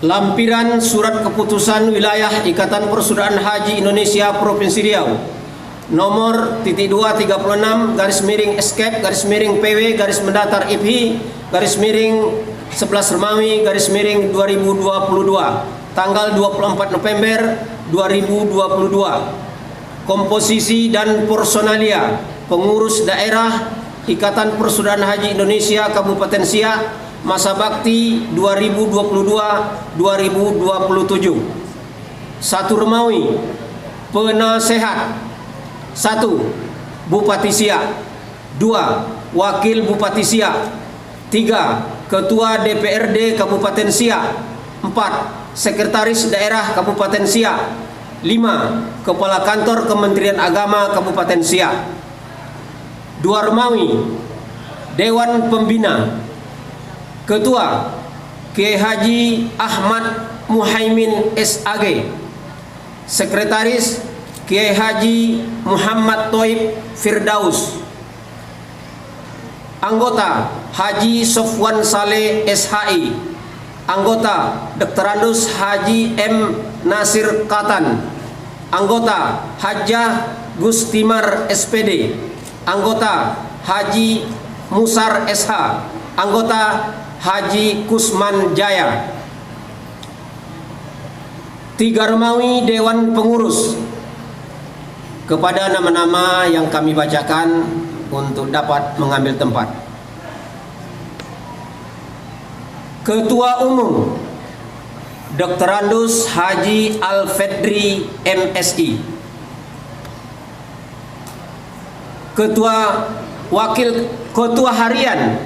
Lampiran Surat Keputusan Wilayah Ikatan Persaudaraan Haji Indonesia Provinsi Riau nomor /2-PW/escape/PW/11 tanggal 24 November 2022. Komposisi dan personalia pengurus daerah Ikatan Persaudaraan Haji Indonesia Kabupaten Siak masa bakti 2022-2027. 1 Remawi, penasehat. 1 Bupati Siak. 2 Wakil Bupati Siak. 3 Ketua DPRD Kabupaten Siak. 4 Sekretaris Daerah Kabupaten Siak. 5 Kepala Kantor Kementerian Agama Kabupaten Siak. 2 Remawi, Dewan Pembina. Ketua Kiai Haji Ahmad Muhaimin SAG. Sekretaris Kiai Haji Muhammad Thoib Firdaus. Anggota Haji Sofwan Saleh SHI. Anggota Dr. Andus Haji M. Nasir Katan. Anggota Hajjah Gustimar SPD. Anggota Haji Musar SH. Anggota Haji Kusman Jaya. 3 Remawi, Dewan Pengurus. Kepada nama-nama yang kami bacakan untuk dapat mengambil tempat. Ketua Umum Dr. Andus Haji Al-Fedri MSI. Ketua Harian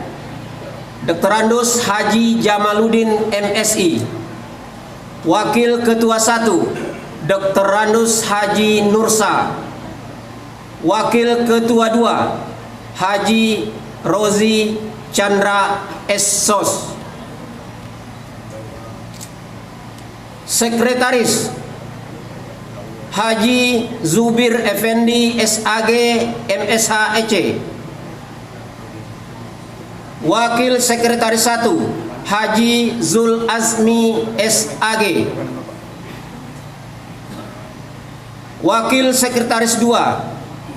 Dr. Andus Haji Jamaluddin MSI. Wakil Ketua 1 Dr. Andus Haji Nursa. Wakil Ketua 2 Haji Rozi Chandra SSOS. Sekretaris Haji Zubir Effendi SAG MSH EC. Wakil Sekretaris 1 Haji Zul Azmi SAG. Wakil Sekretaris 2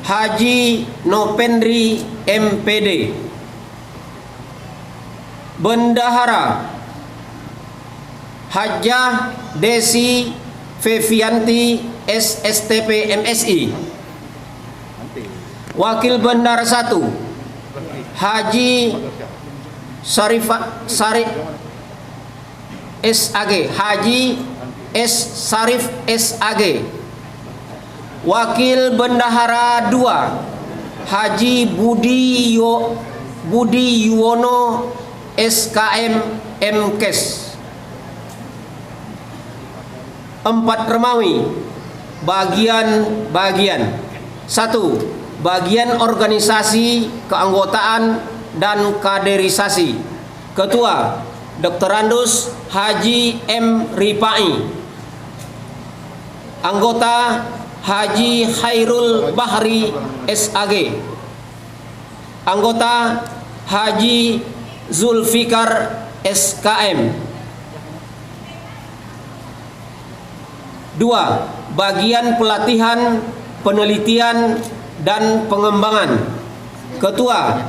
Haji Nopendri MPD. Bendahara Hajjah Desi Fevianti SSTP MSI. Wakil Bendahara 1 Haji Sarif SAG. Haji S. Sarif SAG. Wakil Bendahara 2 Haji Budi Yuwono SKM MKes. 4 Remawi, bagian-bagian. 1 Bagian organisasi, keanggotaan dan kaderisasi. Ketua Dr. Andus Haji M. Ripai. Anggota Haji Khairul Bahri SAG. Anggota Haji Zulfikar SKM. 2 Bagian pelatihan, penelitian dan pengembangan. Ketua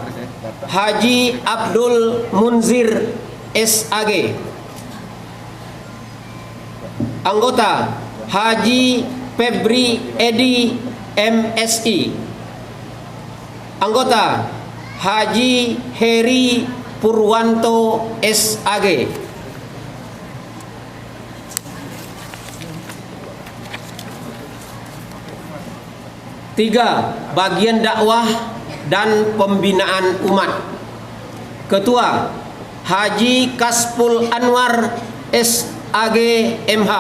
Haji Abdul Munzir SAG. Anggota Haji Febri Edi MSI. Anggota Haji Heri Purwanto SAG. Tiga, bagian dakwah dan pembinaan umat. Ketua Haji Kaspul Anwar SAG MH.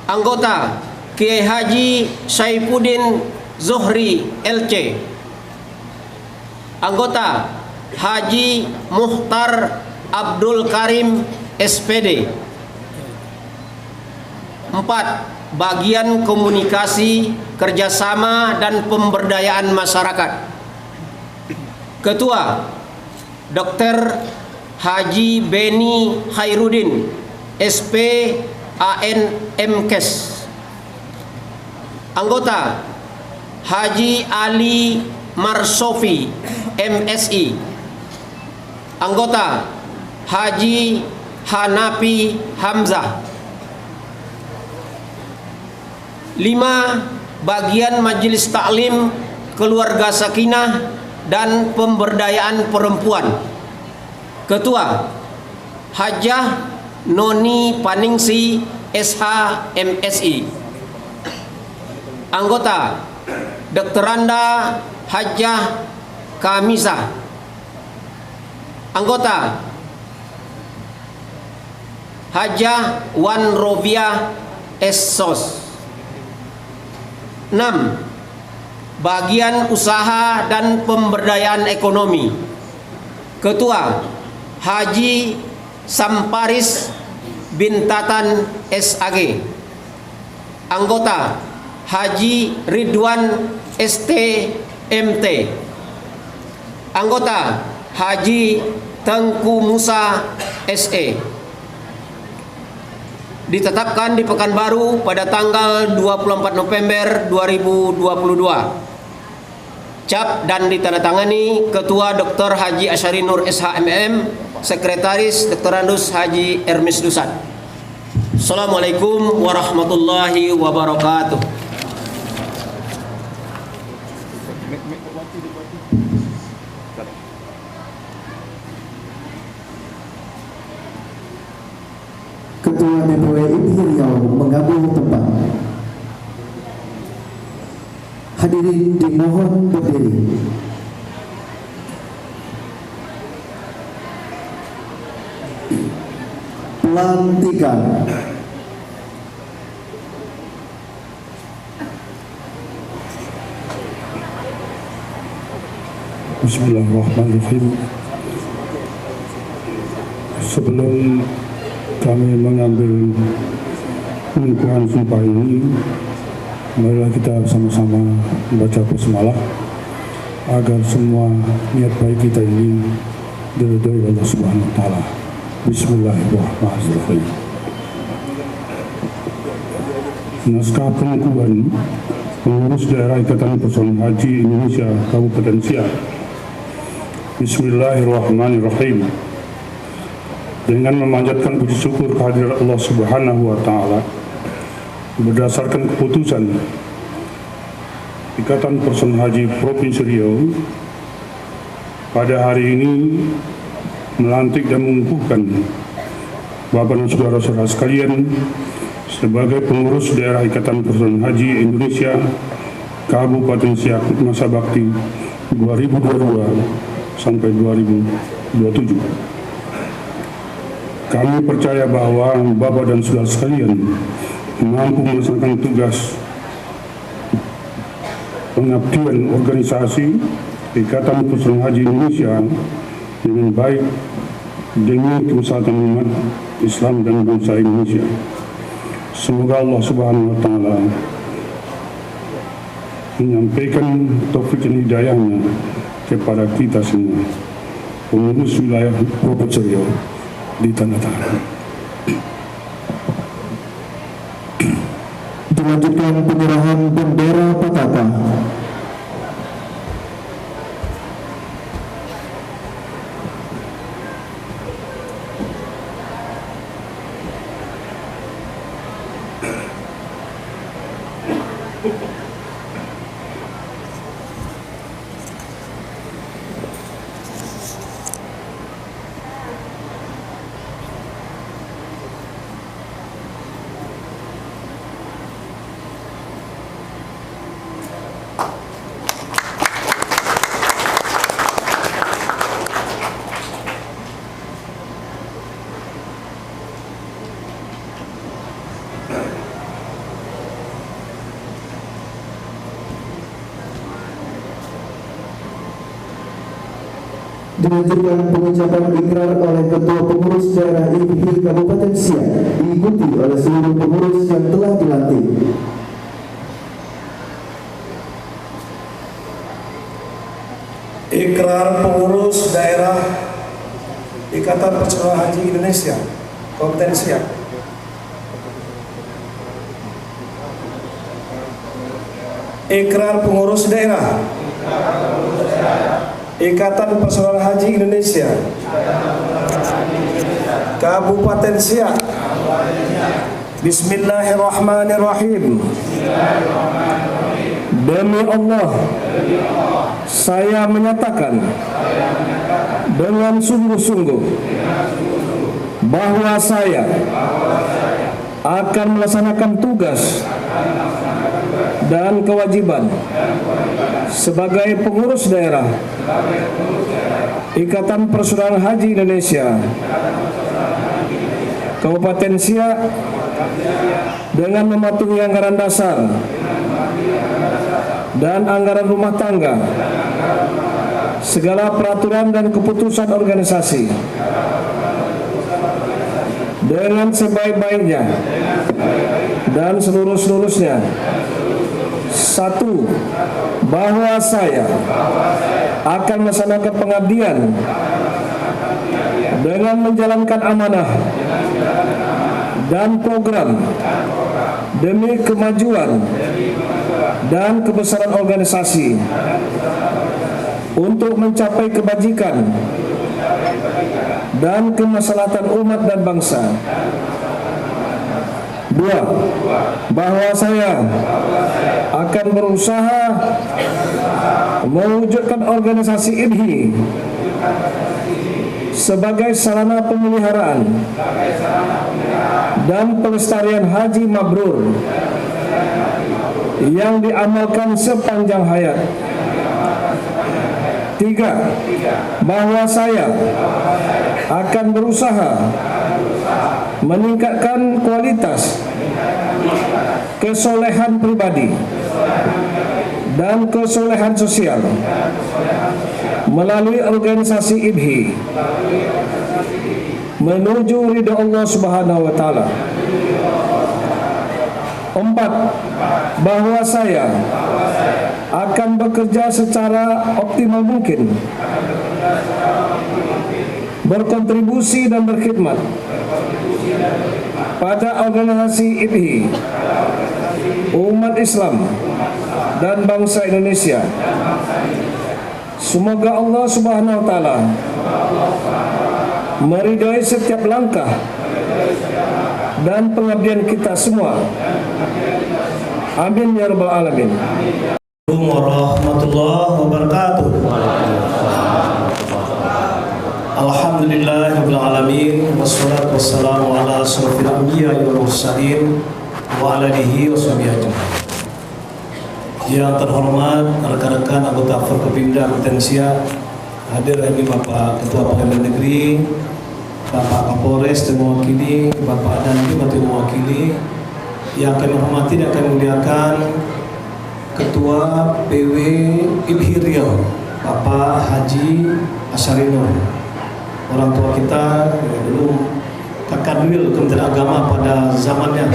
Anggota Kiai Haji Saifuddin Zuhri LC. Anggota Haji Muhtar Abdul Karim SPD. 4. Bagian komunikasi, kerjasama dan pemberdayaan masyarakat. Ketua Dr. Haji Beni Khairuddin, SP ANMKes. Anggota Haji Ali Marsofi, MSI. Anggota Haji Hanafi Hamzah. 5. Bagian Majelis Taklim Keluarga Sakinah dan Pemberdayaan Perempuan. Ketua Hajah Noni Paningsi, SH, MSI. Anggota Dr. Randa Hajah Kamisa. Anggota Hajah Wan Rovia, SSOS. 6. Bagian Usaha dan Pemberdayaan Ekonomi. Ketua Haji Samparis bin Tatan, SAG. Anggota Haji Ridwan, ST, MT. Anggota Haji Tengku Musa, SE. Ditetapkan di Pekanbaru pada tanggal 24 November 2022. Cap dan ditandatangani Ketua Dr. Haji Asyari Nur SHMM, Sekretaris Dr. Andus Haji Ermis Dusan. Assalamualaikum warahmatullahi wabarakatuh. Ketua DPW IPHI Riau mengambil tempat. Hadirin dimohon berdiri. Pelantikan. Bismillahirrahmanirrahim. Sebelum kami mengambil pengukuhan sumpah ini, marilah kita sama-sama membaca basmalah agar semua niat baik kita ini diridhoi Allah Subhanahu wa taala. Bismillahirrahmanirrahim. Naskah pengukuhan pengurus daerah Ikatan Personel Haji Indonesia Kabupaten Siak. Bismillahirrahmanirrahim. Dengan memanjatkan puji syukur kehadirat Allah Subhanahu wa taala, berdasarkan keputusan Ikatan Personel Haji Provinsi Riau pada hari ini melantik dan mengukuhkan Bapak dan saudara-saudara sekalian sebagai pengurus daerah Ikatan Personel Haji Indonesia Kabupaten Siak masa bakti 2022 sampai 2027. Kami percaya bahwa Bapak dan saudara sekalian mampu melaksanakan tugas pengabdian organisasi Ikatan Personel Haji Indonesia dengan baik demi kemaslahatan umat Islam dan bangsa Indonesia. Semoga Allah Subhanahu wa taala menyampaikan taufik dan hidayahnya kepada kita semua. Pengurus wilayah Provinsi Riau ditandatangani. Dilanjutkan penyerahan bendera putaka. Dilanjutkan pengucapan ikrar oleh Ketua Pengurus Daerah IPHI Kabupaten Siak, diikuti oleh seluruh pengurus yang telah dilantik. Ikrar pengurus daerah Ikatan Persaudaraan Haji Indonesia Kabupaten Siak. Ikrar pengurus daerah Ikatan Persaudaraan Haji Indonesia Kabupaten Siak. Bismillahirrahmanirrahim. Demi Allah, saya menyatakan dengan sungguh-sungguh bahwa saya akan melaksanakan tugas dan kewajiban sebagai pengurus daerah Ikatan Persaudaraan Haji Indonesia Kabupaten Siak dengan mematuhi anggaran dasar dan anggaran rumah tangga, segala peraturan dan keputusan organisasi dengan sebaik-baiknya dan seluruh-seluruhnya. Satu, bahwa saya akan melaksanakan pengabdian dengan menjalankan amanah dan program demi kemajuan dan kebesaran organisasi untuk mencapai kebajikan dan kemaslahatan umat dan bangsa. Dua, bahwa saya akan berusaha mewujudkan organisasi IBHI sebagai sarana pemeliharaan dan pelestarian haji mabrur yang diamalkan sepanjang hayat. Tiga, bahwa saya akan berusaha meningkatkan kualitas kesolehan pribadi dan kesolehan sosial melalui organisasi IBHI menuju ridha Allah Subhanahu wa taala. Empat, bahwa saya akan bekerja secara optimal mungkin, berkontribusi dan berkhidmat pada organisasi IBHI, umat Islam dan bangsa Indonesia. Semoga Allah Subhanahu wa taala meridai setiap langkah dan pengabdian kita semua. Amin ya rabbal alamin. Assalamualaikum warahmatullahi wabarakatuh. Alhamdulillahirabbil alamin wassalatu wassalamu ala asyrofil anbiya'i wal mursalin wa ala alihi washabihi ajmain. Yang terhormat rekan-rekan anggota Forkopimda Kabupaten Siak, hadir ini Bapak Ketua Pengadilan Negeri, Bapak Kapolres dan mewakili, Bapak Dandim atau mewakili, yang kami hormati dan kami muliakan Ketua PW IBHI Riau, Bapak Haji Asharinur, orang tua kita dulu Kakadwil Kementerian Agama pada zamannya,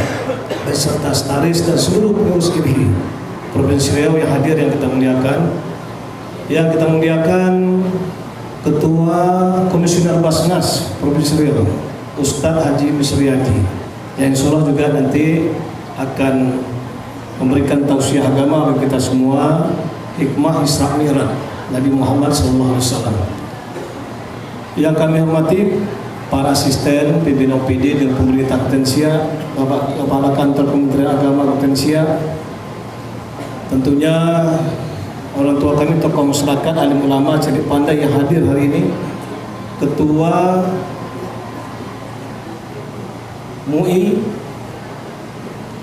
beserta Staris dan seluruh pengurus IBHI Provinsi Riau yang hadir, yang kita muliakan. Yang kita muliakan Ketua Komisioner Basnas Provinsi Riau, Ustadz Haji Misriyati, yang insya Allah juga nanti akan memberikan tausiah agama bagi kita semua, hikmah Isra Mi'raj Nabi Muhammad SAW. Yang kami hormati para asisten, pimpinan OPD dan pemerintah Kabupaten Siak, Bapak Kepala Kantor Kementerian Agama Kabupaten Siak, tentunya orang tua kami, tokoh masyarakat, alim ulama, cerdik pandai yang hadir hari ini, Ketua MUI,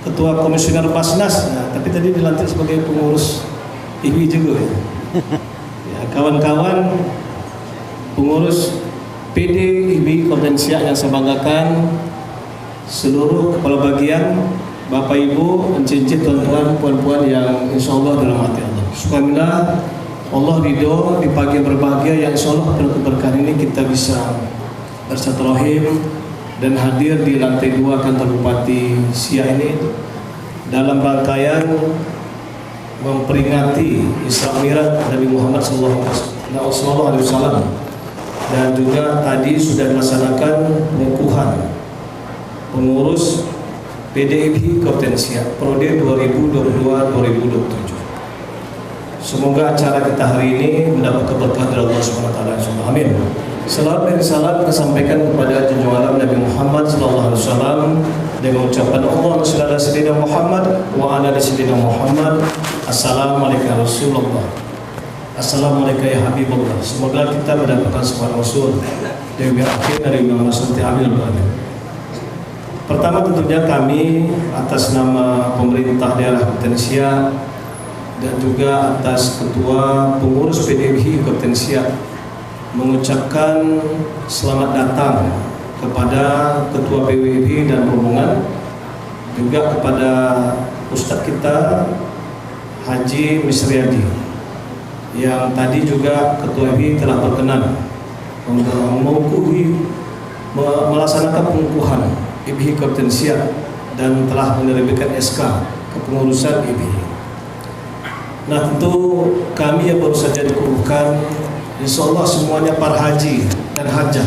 Ketua Komisioner Basnas, tapi tadi dilantik sebagai pengurus IBHI juga ya. Kawan-kawan pengurus PD IBHI Kabupaten Siak yang saya banggakan, seluruh kepala bagian, Bapak Ibu, encik-encik, tuan-tuan, puan-puan yang insya Allah dalam hati Allah. Alhamdulillah, Allah ridho di pagi yang berbahagia yang insya Allah pada keberkahan ini kita bisa bersilaturahim dan hadir di lantai 2 kantor Bupati Siak ini dalam rangkaian memperingati Isra Mi'raj Nabi Muhammad SAW. dan juga tadi sudah dilaksanakan pengukuhan pengurus PDIPHI Kabupaten Siak Prode 2022-2027. Semoga acara kita hari ini mendapat keberkahan dari Allah SWT. Amin. Salam dan salam kita sampaikan kepada junjungan alam Nabi Muhammad SAW dengan ucapan Allahumma shalli ala sayyidina Muhammad wa ala ali sayyidina Muhammad. Assalamualaikum Rasulullah. Assalamualaikum ya Habibullah. Semoga kita mendapatkan sebuah Rasul dari akhir dari Imam Rasul Amin. Pertama tentunya kami atas nama pemerintah daerah Kabupaten Siak dan juga atas Ketua Pengurus PDIPHI Kabupaten Siak mengucapkan selamat datang kepada Ketua PWIPHI dan rombongan, juga kepada Ustadz kita Haji Misriadi yang tadi juga Ketua PWIPHI telah berkenan untuk melaksanakan pengukuhan IPHI Kabupaten Siak dan telah menerbitkan SK kepengurusan IPHI. Nah, tentu kami yang baru saja dikukuhkan, insya Allah semuanya para haji dan hajah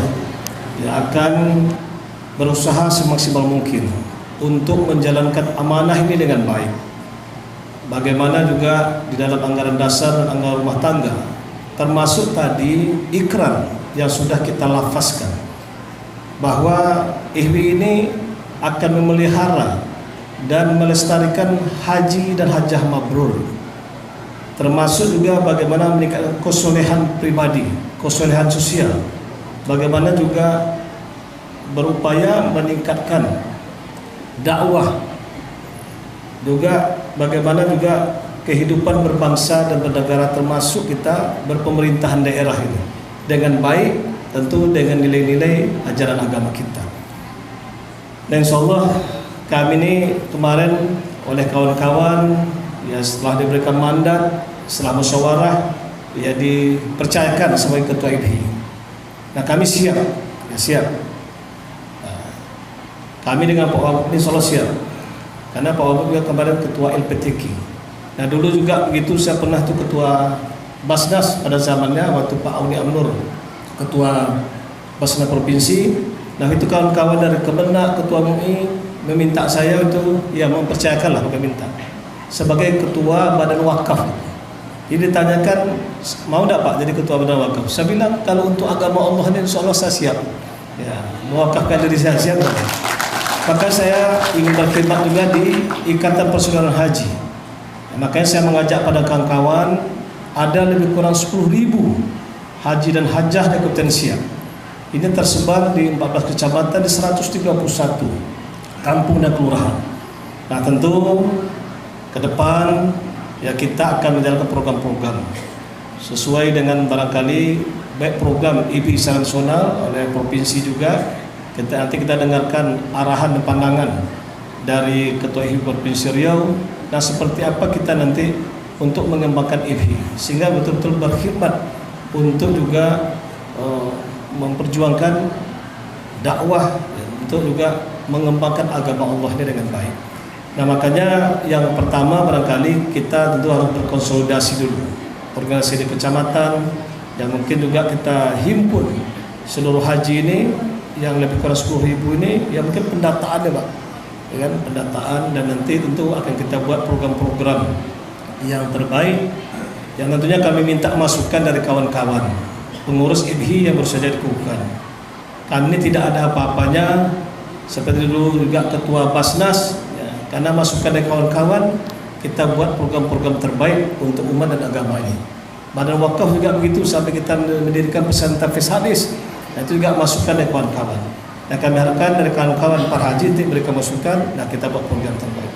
yang akan berusaha semaksimal mungkin untuk menjalankan amanah ini dengan baik. Bagaimana juga di dalam anggaran dasar dan anggaran rumah tangga, termasuk tadi ikrar yang sudah kita lafazkan bahwa IPHI ini akan memelihara dan melestarikan haji dan hajah mabrur, termasuk juga bagaimana meningkatkan kesolehan pribadi, kesolehan sosial, bagaimana juga berupaya meningkatkan dakwah, juga bagaimana juga kehidupan berbangsa dan bernegara, termasuk kita berpemerintahan daerah ini dengan baik, tentu dengan nilai-nilai ajaran agama kita. Dan insyaallah kami ini kemarin oleh kawan-kawan ya setelah diberikan mandat, setelah musyawarah ya dipercayakan sebagai Ketua IPHI. Nah, kami siap, ya siap. Nah, kami dengan Pak Wagub ini selalu siap, karena Pak Wagub juga kemarin Ketua LPTK. Nah, dulu juga begitu saya pernah tuh Ketua Basnas pada zamannya waktu Pak Auni Amnur Ketua Basnas Provinsi. Nah, itu kawan-kawan dari Kemenak, Ketua MUI meminta saya untuk ya mempercayakan lah, bukan minta, sebagai Ketua Badan Wakaf. Jadi ditanyakan, mau tidak Pak jadi Ketua Badan Wakaf? Saya bilang, kalau untuk agama Allah ini insya Allah saya siap ya, mewakafkan diri saya siap. Maka saya ingin berkhidmat juga di Ikatan Persaudaraan Haji. Makanya saya mengajak pada kawan-kawan, ada lebih kurang 10.000 haji dan hajah di Kabupaten Siak. Ini tersebar di 14 kecamatan di 131 kampung dan kelurahan. Nah, tentu ke depan ya kita akan menjalankan program-program sesuai dengan barangkali baik program IPHI secara nasional oleh provinsi juga. Nanti kita dengarkan arahan dan pandangan dari Ketua IPHI Provinsi Riau. Nah, seperti apa kita nanti untuk mengembangkan IPHI sehingga betul-betul berkhidmat untuk juga memperjuangkan dakwah untuk juga mengembangkan agama Allah ini dengan baik. Nah, makanya yang pertama barangkali kita tentu harus berkonsolidasi dulu organisasi di kecamatan, dan mungkin juga kita himpun seluruh haji ini yang lebih kurang 10.000 ini, ya mungkin pendataan ya Pak, ya kan, pendataan, dan nanti tentu akan kita buat program-program yang terbaik yang tentunya kami minta masukan dari kawan-kawan pengurus IPHI yang baru saja dikukuhkan. Kami ini tidak ada apa-apanya seperti dulu juga Ketua Basnas ya, karena masukan dari kawan-kawan kita buat program-program terbaik untuk umat dan agama ini. Badan Wakaf juga begitu, sampai kita mendirikan pesantren Hafiz Hadis. Nah, itu juga masukan dari kawan-kawan. Nah, kami harapkan dari kawan-kawan para haji untuk mereka masukan, nah kita buat program terbaik.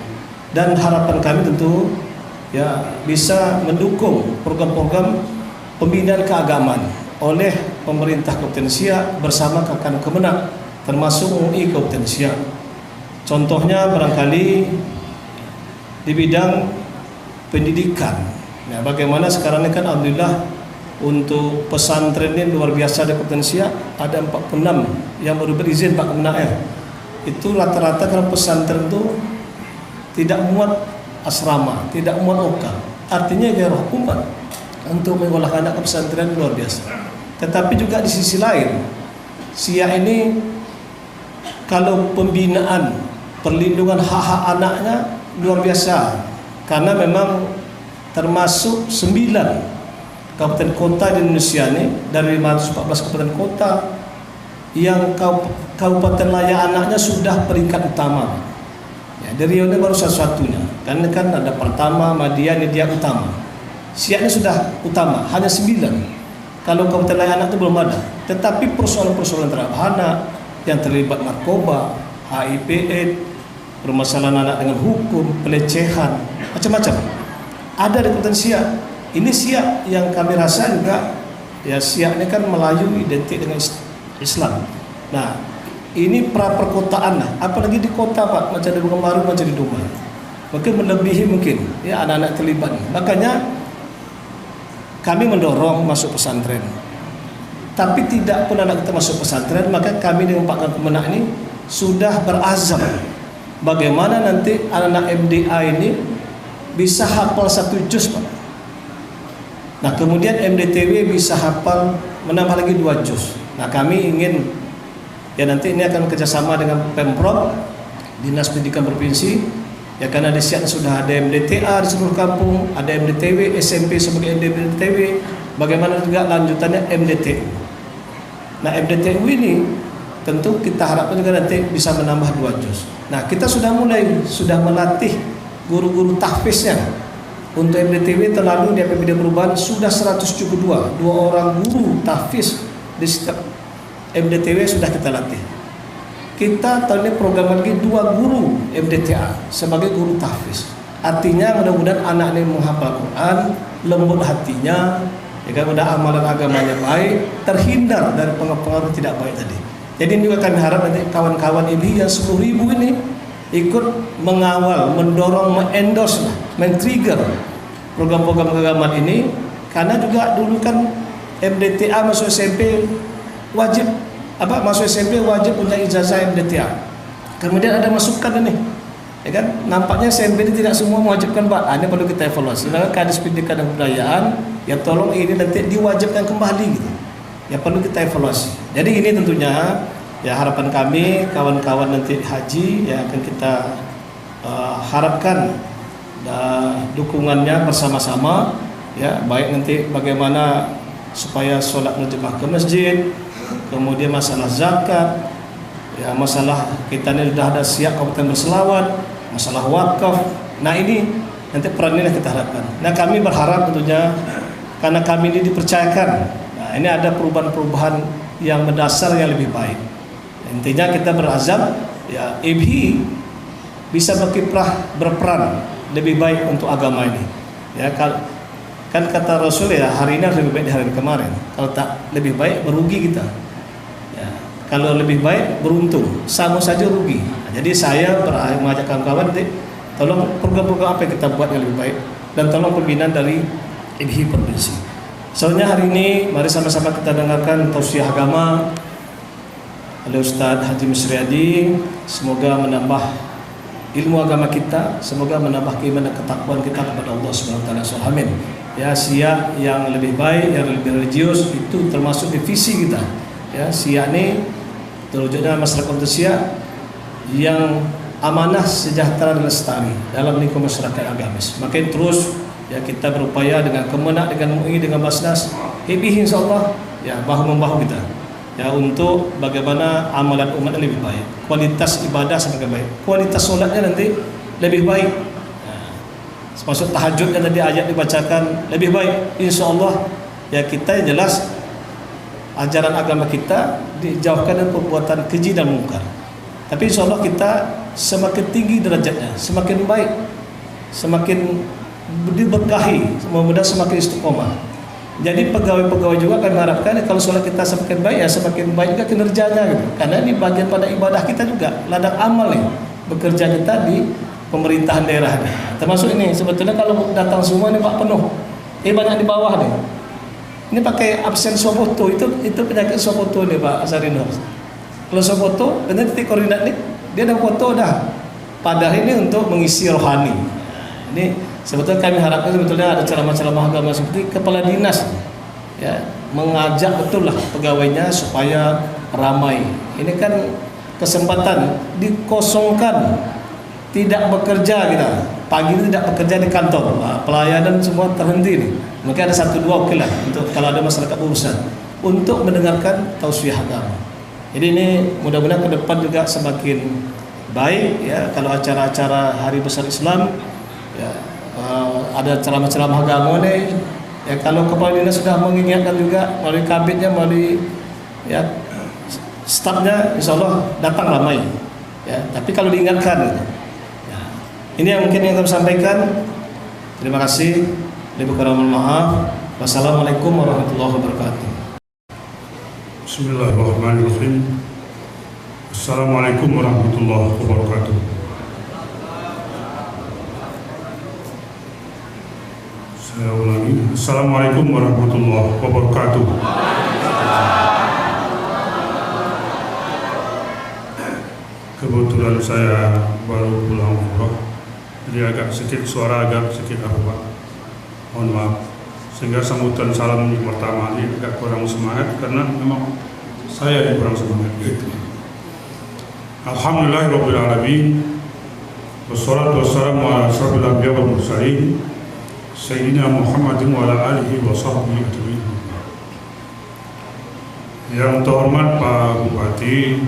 Dan harapan kami tentu ya bisa mendukung program-program pembinaan keagamaan oleh pemerintah Kabupaten Siak bersama Kakan Kemenak, termasuk MUI Kabupaten Siak. Contohnya barangkali di bidang pendidikan. Nah, bagaimana sekarang ini kan alhamdulillah untuk pesantren ini luar biasa di Kabupaten Siak, ada 46 yang baru berizin Pak Kemenak ya. Itu rata-rata karena pesantren itu tidak muat asrama, tidak muat lokal. Artinya gairah umat untuk mengolah anak ke pesantren luar biasa. Tetapi juga di sisi lain, SIA ini kalau pembinaan, perlindungan hak-hak anaknya luar biasa, karena memang termasuk 9 kabupaten kota di Indonesia ini, dari 514 kabupaten kota yang kabupaten layak anaknya sudah peringkat utama. Ya, dari Riau ini baru satu-satunya, karena kan ada Pertama, Madya, Nidya, Utama. SIA ini sudah utama, hanya 9. Kalau kabupaten layak anak itu belum ada. Tetapi persoalan-persoalan terhadap anak yang terlibat narkoba, HIV/AIDS, permasalahan anak dengan hukum, pelecehan, macam-macam ada di kabupaten SIA. Ini SIA yang kami rasa juga, ya SIA ini kan Melayu identik dengan Islam. Nah, ini pra-perkotaan lah, apalagi di kota Pak, macam di Pekanbaru, macam di Dumai. Mungkin melebihi mungkin, ya anak-anak terlibat. Makanya kami mendorong masuk pesantren. Tapi tidak pun anak kita masuk pesantren, maka kami dengan Pak Kemenak ini sudah berazam bagaimana nanti anak-anak MDA ini bisa hafal 1 juz Pak. Nah kemudian MDTW bisa hafal menambah lagi 2 juz. Nah kami ingin, ya nanti ini akan kerjasama dengan Pemprov, Dinas Pendidikan Provinsi, ya karena di SIA sudah ada MDTA di seluruh kampung, ada MDTW, SMP sebagai MDTW, bagaimana juga lanjutannya MDTU. Nah MDTU ini tentu kita harapkan juga nanti bisa menambah 2 juz. Nah kita sudah melatih guru-guru tahfiznya. Untuk MDTW terlalu di APBD Perubahan sudah 172, 2 orang guru tahfiz di setiap MDTW sudah kita latih. Kita tahun ini program lagi 2 guru MDTA sebagai guru tahfiz. Artinya mudah-mudahan anak ini menghafal Quran, lembut hatinya, ya kan, ada amalan agamanya baik, terhindar dari pengaruh tidak baik tadi. Jadi ini juga kami harap nanti kawan-kawan IBHI yang 10.000 ini ikut mengawal, mendorong, men-endorse, men-trigger program-program keagamaan ini, karena juga dulu kan MDTA masuk SMP wajib masuk SMP wajib punya ijazah MDTA. Kemudian ada masukan ini, ya kan? Nampaknya SMP ini tidak semua mewajibkan Pak. Ini perlu kita evaluasi. Karena Kadis Pendidikan dan Kebudayaan, ya tolong ini nanti diwajibkan kembali gitu. Ya perlu kita evaluasi. Jadi ini tentunya ya harapan kami kawan-kawan nanti haji yang akan kita harapkan dukungannya bersama-sama, ya baik nanti bagaimana supaya sholat berjemaah ke masjid, kemudian masalah zakat, ya masalah kita ini sudah ada SIA Kabupaten Berselawat, masalah wakaf. Nah ini nanti peran ini kita harapkan. Nah kami berharap tentunya karena kami ini dipercayakan, nah ini ada perubahan-perubahan yang mendasar yang lebih baik. Intinya kita berazam, ya IBHI bisa berperan lebih baik untuk agama ini. Ya kan kata Rasul, ya hari ini harus lebih baik dari hari kemarin. Kalau tak lebih baik merugi kita. Ya, kalau lebih baik beruntung, sama saja rugi. Nah, jadi saya mengajak kawan-kawan, tolong program-program apa yang kita buat yang lebih baik, dan tolong pembinaan dari IBHI Provinsi. Soalnya hari ini mari sama-sama kita dengarkan tausiah agama oleh Ustaz Haji Misriadi. Semoga menambah ilmu agama kita, semoga menambah keimanan ketakwaan kita kepada Allah Subhanahu wa taala. Amin. Ya, SIA yang lebih baik, yang lebih religius itu termasuk di visi kita. Ya, SIA ini terwujudnya masyarakat SIA yang amanah, sejahtera dan lestari dalam lingkup masyarakat agamis. Makin terus ya kita berupaya dengan Kemenak, dengan MUI, dengan Basnas, IBHI insyaallah ya bahu-membahu kita. Ya untuk bagaimana amalan umat lebih baik, kualitas ibadah semakin baik, kualitas solatnya nanti lebih baik. Masuk tahajudnya tadi ayat dibacakan lebih baik, insyaallah ya kita yang jelas ajaran agama kita dijauhkan dari perbuatan keji dan mungkar. Tapi insyaallah kita semakin tinggi derajatnya, semakin baik, semakin diberkahi, mudah-mudahan semakin istiqomah. Jadi pegawai-pegawai juga kami harapkan kalau sholat kita semakin baik, ya semakin baik juga kinerjanya gitu. Karena ini bagian pada ibadah kita juga, ladang amal nih bekerja kita di pemerintahan daerah nih. Termasuk ini sebetulnya kalau datang semua nih Pak penuh, banyak di bawah nih. Ini pakai absen swafoto, itu penyakit swafoto nih Pak Asarinur. Kalau swafoto, nanti titik koordinat nih, dia ada foto dah. Padahal ini untuk mengisi rohani. Ini sebetulnya kami harapkan sebetulnya ada ceramah-ceramah agama seperti kepala dinas ya, mengajak betul lah pegawainya supaya ramai. Ini kan kesempatan dikosongkan, tidak bekerja kita. Pagi ini tidak bekerja di kantor, pelayanan semua terhenti nih. Mungkin ada 1-2 oke lah untuk kalau ada masyarakat urusan untuk mendengarkan tausiah agama. Jadi ini mudah-mudahan ke depan juga semakin baik ya, kalau acara-acara Hari Besar Islam ya, ada ceramah-ceramah agama nih ya, kalau kepala dinas sudah mengingatkan juga melalui kabitnya, melalui ya stafnya, insya Allah datang ramai ya. Tapi kalau diingatkan gitu. Ya, ini yang mungkin yang kami sampaikan. Terima kasih. Mohon maaf. Wassalamualaikum warahmatullahi wabarakatuh. Bismillahirrahmanirrahim. Assalamualaikum warahmatullahi wabarakatuh. Saya ulangi. Assalamualaikum warahmatullahi wabarakatuh. Kebetulan saya baru pulang umroh, jadi agak sedikit suara agak sedikit apa Pak. Mohon maaf. Sehingga sambutan salam yang pertama ini agak kurang semangat karena memang saya yang kurang semangat gitu. Alhamdulillahirabbil alamin. Wassalatu wassalamu ala asyrofil anbiya'i wal mursalin sayyidina Muhammadin wa ala alihi wa sahbihi ajma'in. Yang terhormat Pak Bupati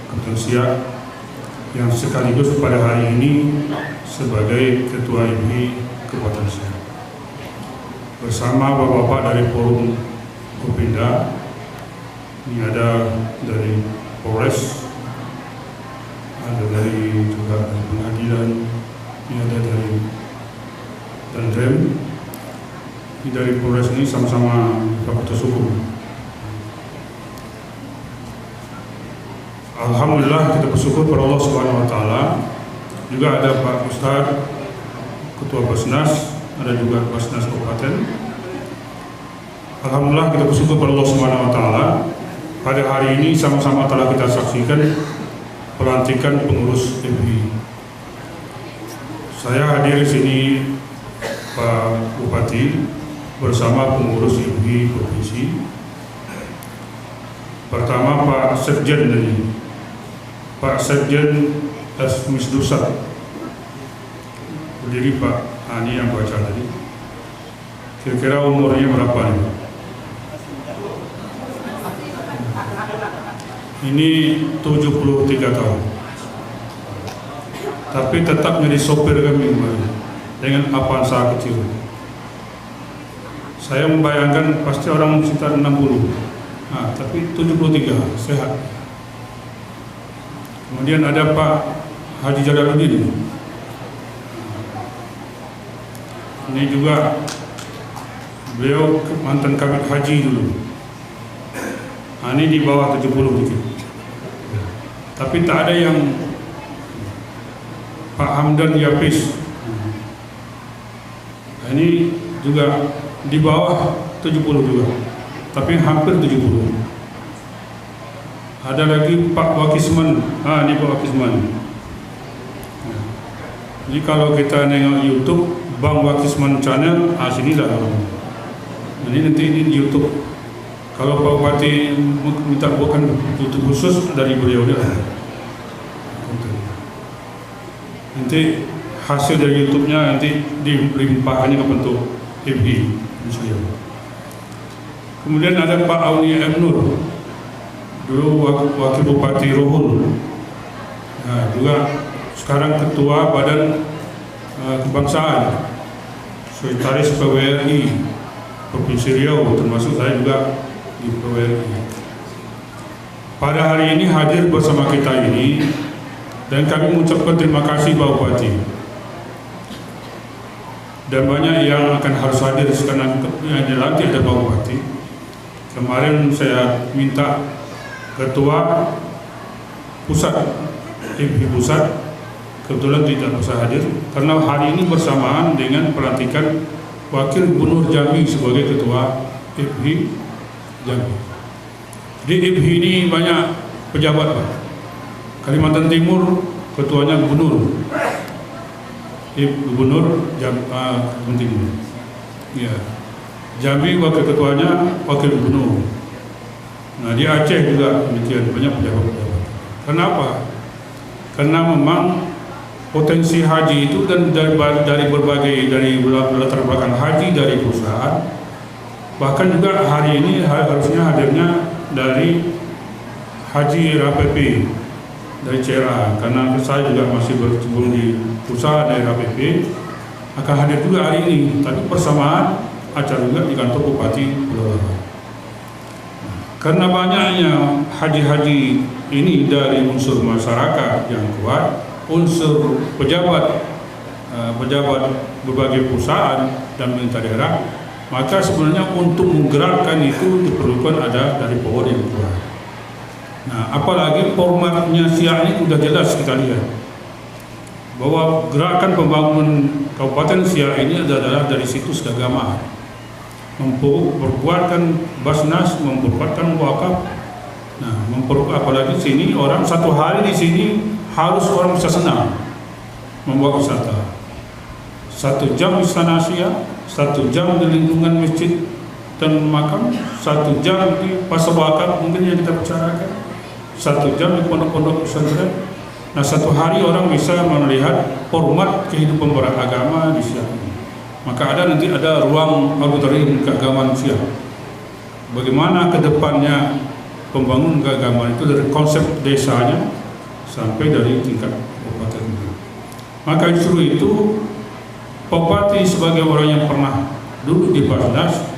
Kabupaten Siak, yang sekaligus pada hari ini sebagai Ketua IPHI Kabupaten Siak, bersama bapak-bapak dari Forum Kopinda. Ini ada dari Polres, ada dari juga dari pengadilan, ini ada dari Danrem, ini dari Polres ini sama-sama Fakultas Hukum. Alhamdulillah kita bersyukur pada Allah Subhanahu Wa Taala. Juga ada Pak Ustadz Ketua Basnas, ada juga Basnas Kabupaten. Alhamdulillah kita bersyukur pada Allah Subhanahu Wa Taala. Pada hari ini sama-sama telah kita saksikan pelantikan pengurus IPHI. Saya hadir di sini Pak Bupati bersama pengurus IPHI provinsi. Pertama Pak Sekjen dari Pak Sekjen Misdusat, berdiri Pak Ani yang baca tadi. Kira-kira umurnya berapa nih? Ini 73 tahun. Tapi tetap menjadi sopir kami kemarin dengan Avanza kecil. Saya membayangkan pasti orang sekitar 60. Nah, tapi 73 sehat. Kemudian ada Pak Haji Jalaluddin. Ini juga beliau mantan kabit haji dulu. Nah, ini di bawah 70 dikit. Tapi tak ada yang Pak Hamdan Yapis. Nah, ini juga di bawah 70 juga, tapi hampir 70. Ada lagi Pak Wakisman. Ini Pak Wakisman. Jadi kalau kita nengok YouTube Bang Wakisman Channel, sinilah. Ini nanti ini di YouTube. Kalau Pak Bupati minta bukan YouTube khusus dari beliau dia. Nanti hasil dari YouTube-nya nanti dilimpahkannya ke bentuk IPHI. Kemudian ada Pak Auni M. Nur, dulu Wakil Bupati Rohul. Nah, juga sekarang Ketua Badan Kebangsaan, Sekretaris PWRI Provinsi Riau, termasuk saya juga di PWRI. Pada hari ini hadir bersama kita ini, dan kami mengucapkan terima kasih Pak Bupati. Dan banyak yang akan harus hadir sekarang yang dilantik ada Pak Bupati. Kemarin saya minta Ketua Pusat, IPHI Pusat, kebetulan tidak bisa hadir karena hari ini bersamaan dengan pelantikan Wakil Gubernur Jambi sebagai Ketua IPHI Jambi. Di IPHI ini banyak pejabat Pak. Kalimantan Timur ketuanya Gubernur, Gubernur Kalimantan Timur. Ya. Jambi wakil ketuanya wakil gubernur. Nah di Aceh juga demikian, banyak pejabat-pejabat. Kenapa? Karena memang potensi haji itu dan dari berbagai dari latar belakang haji dari perusahaan, bahkan juga hari ini harusnya hadirnya dari Haji RAPP dari CRA, karena saya juga masih berkecimpung di perusahaan dari RAPP, akan hadir juga hari ini, tapi persamaan acara juga di kantor Bupati Pulau Dara. Karena banyaknya haji-haji ini dari unsur masyarakat yang kuat, unsur pejabat berbagai perusahaan dan pemerintah daerah, maka sebenarnya untuk menggerakkan itu diperlukan ada dari power yang kuat. Nah, apalagi formatnya Siak ini sudah jelas kita lihat bahwa gerakan pembangunan Kabupaten Siak ini adalah dari situs keagamaan, memperkuatkan Basnas, memperkuatkan wakaf. Nah, apalagi sini orang satu hari di sini harus orang bisa senang membuat wisata. 1 jam di Istana Asia, 1 jam di lingkungan masjid dan makam, 1 jam di pasar wakaf mungkin yang kita bicarakan, 1 jam di pondok-pondok pesantren. Nah, 1 hari orang bisa melihat format kehidupan beragama di Siak ini. Maka nanti ada ruang auditorium keagamaan Siak. Bagaimana kedepannya pembangunan keagamaan itu dari konsep desanya sampai dari tingkat kabupaten. Maka justru itu Bupati sebagai orang yang pernah duduk di Basnas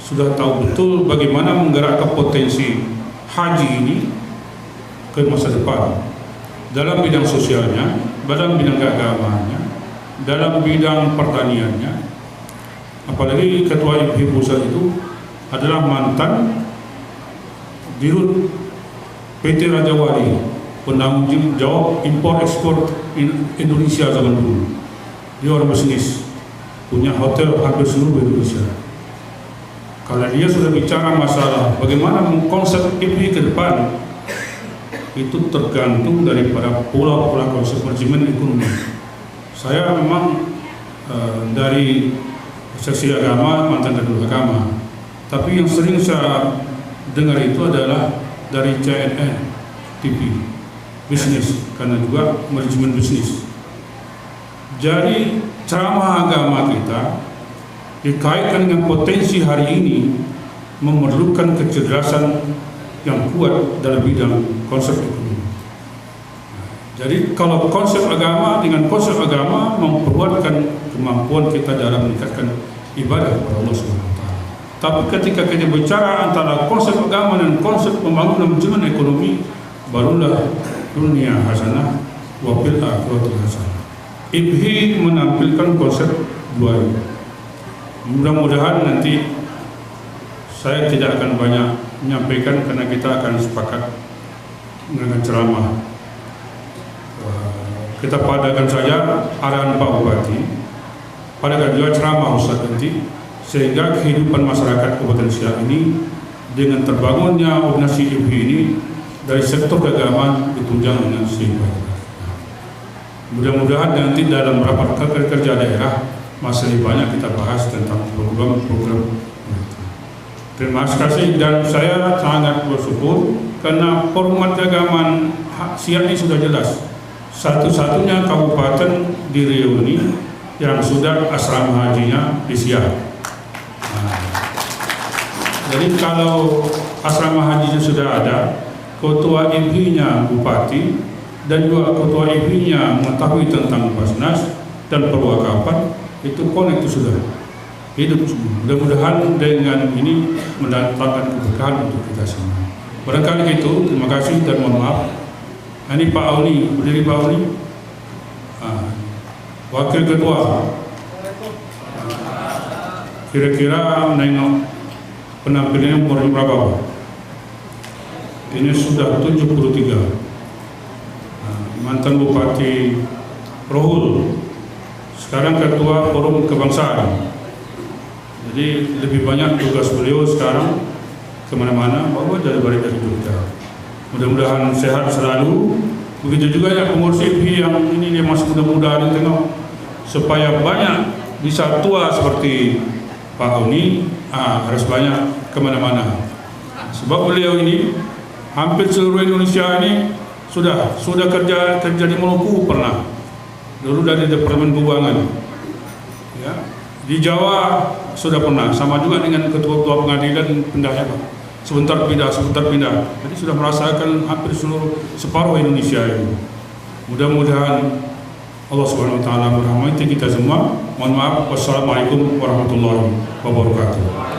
sudah tahu betul bagaimana menggerakkan potensi haji ini ke masa depan dalam bidang sosialnya, dalam bidang keagamaannya, dalam bidang pertaniannya. Apalagi Ketua IPHI Pusat itu adalah mantan Dirut PT Raja Wali, penanggung jawab impor ekspor Indonesia zaman dulu. Dia orang bisnis, punya hotel hampir seluruh Indonesia. Kalau dia sudah bicara masalah bagaimana mengkonsep IPHI ke depan, itu tergantung daripada pola-pola konsep manajemen ekonomi. Saya memang dari seksi agama, mantan Kadul Agama, tapi yang sering saya dengar itu adalah dari CNN TV, bisnis, karena juga manajemen bisnis. Jadi ceramah agama kita dikaitkan dengan potensi hari ini memerlukan kecerdasan yang kuat dalam bidang konsep ekonomi. Jadi kalau konsep agama dengan konsep agama memperkuatkan kemampuan kita dalam meningkatkan ibadah kepada Allah SWT. Tapi ketika kita bicara antara konsep agama dan konsep pembangunan manajemen ekonomi, barulah dunia hasanah wa fil akhirati hasanah. IPHI menampilkan konsep dua ini. Mudah-mudahan nanti saya tidak akan banyak menyampaikan karena kita akan sepakat dengan ceramah. Kita padakan saja arahan Pak Bupati, padakan juga ceramah Ustaz nanti, sehingga kehidupan masyarakat Kabupaten Siak ini dengan terbangunnya organisasi IPHI ini dari sektor keagamaan ditunjang dengan sebaik-baiknya. Mudah-mudahan nanti dalam rapat kerja daerah masih banyak kita bahas tentang program-program itu. Terima kasih dan saya sangat bersyukur karena format keagamaan Siak ini sudah jelas. Satu-satunya kabupaten di Riau ini yang sudah asrama hajinya di Siak. Nah, jadi kalau asrama hajinya sudah ada, ketua IPHI-nya bupati dan juga ketua IPHI-nya mengetahui tentang Basnas dan perwakapan, itu connect itu sudah hidup semua. Mudah-mudahan dengan ini mendatangkan keberkahan untuk kita semua. Barangkali itu, terima kasih dan mohon maaf. Ini Pak Auni, berdiri Pak Auni, Wakil Ketua. Kira-kira menengok penampilannya umurnya berapa Pak? Ini sudah 73. Mantan Bupati Rohul, sekarang Ketua Forum Kebangsaan. Jadi lebih banyak tugas beliau sekarang kemana-mana, bahwa dari Jogja. Mudah-mudahan sehat selalu. Begitu juga ya pengurus IPHI yang ini dia masih muda-muda di tengah, supaya banyak bisa tua seperti Pak Auni harus banyak kemana-mana. Sebab beliau ini hampir seluruh Indonesia ini sudah kerja di Maluku pernah. Dulu dari Departemen Keuangan. Ya. Di Jawa sudah pernah, sama juga dengan ketua-ketua pengadilan pindahnya Pak. Sebentar pindah. Jadi sudah merasakan hampir separuh Indonesia ini. Mudah-mudahan Allah Subhanahu wa taala merahmati kita semua. Mohon maaf. Wassalamualaikum warahmatullahi wabarakatuh.